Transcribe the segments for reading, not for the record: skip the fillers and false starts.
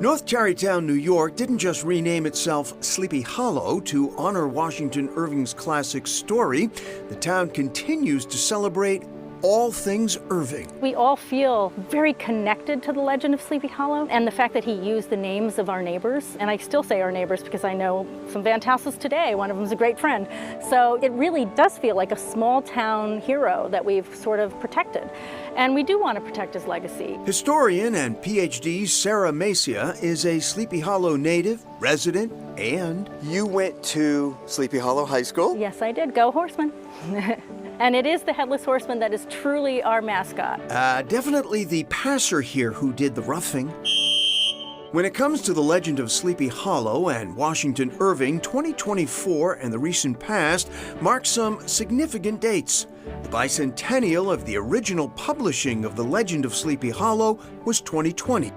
North Tarrytown, New York didn't just rename itself Sleepy Hollow to honor Washington Irving's classic story. The town continues to celebrate all things Irving. We all feel very connected to the legend of Sleepy Hollow and the fact that he used the names of our neighbors. And I still say our neighbors because I know some Van Tassel's today. One of them is a great friend. So it really does feel like a small town hero that we've sort of protected. And we do want to protect his legacy. Historian and PhD Sarah Macia is a Sleepy Hollow native, resident, and... You went to Sleepy Hollow High School? Yes, I did. Go Horsemen. And it is the Headless Horseman that is truly our mascot. Definitely the passer here who did the roughing. When it comes to the legend of Sleepy Hollow and Washington Irving, 2024 and the recent past mark some significant dates. The bicentennial of the original publishing of the legend of Sleepy Hollow was 2020.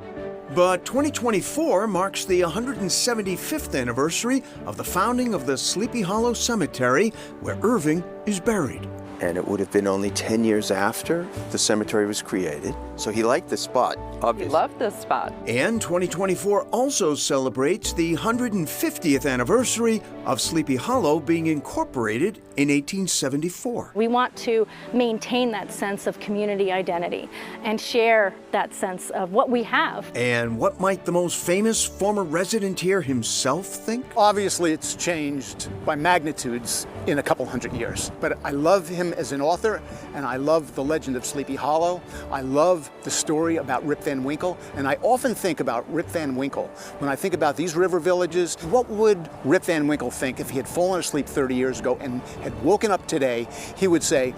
But 2024 marks the 175th anniversary of the founding of the Sleepy Hollow Cemetery, where Irving is buried. And it would have been only 10 years after the cemetery was created. So he liked the spot, obviously. He loved this spot. And 2024 also celebrates the 150th anniversary of Sleepy Hollow being incorporated in 1874. We want to maintain that sense of community identity and share that sense of what we have. And what might the most famous former resident here himself think? Obviously, it's changed by magnitudes in a couple hundred years. But I love him as an author, and I love the legend of Sleepy Hollow. I love the story about Rip Van Winkle, and I often think about Rip Van Winkle. When I think about these river villages, what would Rip Van Winkle think if he had fallen asleep 30 years ago and had woken up today? He would say,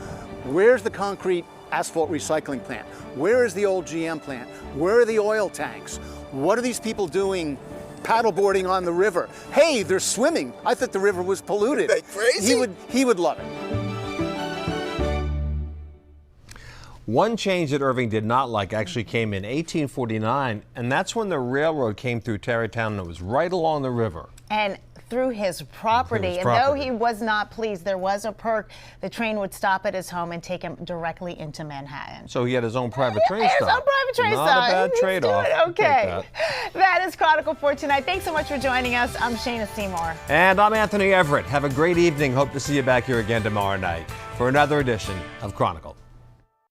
where's the concrete asphalt recycling plant? Where is the old GM plant? Where are the oil tanks? What are these people doing paddleboarding on the river? Hey, they're swimming. I thought the river was polluted. Isn't that crazy? He would love it. One change that Irving did not like actually came in 1849, and that's when the railroad came through Tarrytown, and it was right along the river. And through his property. And though he was not pleased, there was a perk. The train would stop at his home and take him directly into Manhattan. So he had his own private train stop. His own private train stop. Not a bad trade-off. Okay. That is Chronicle for tonight. Thanks so much for joining us. I'm Shayna Seymour. And I'm Anthony Everett. Have a great evening. Hope to see you back here again tomorrow night for another edition of Chronicle.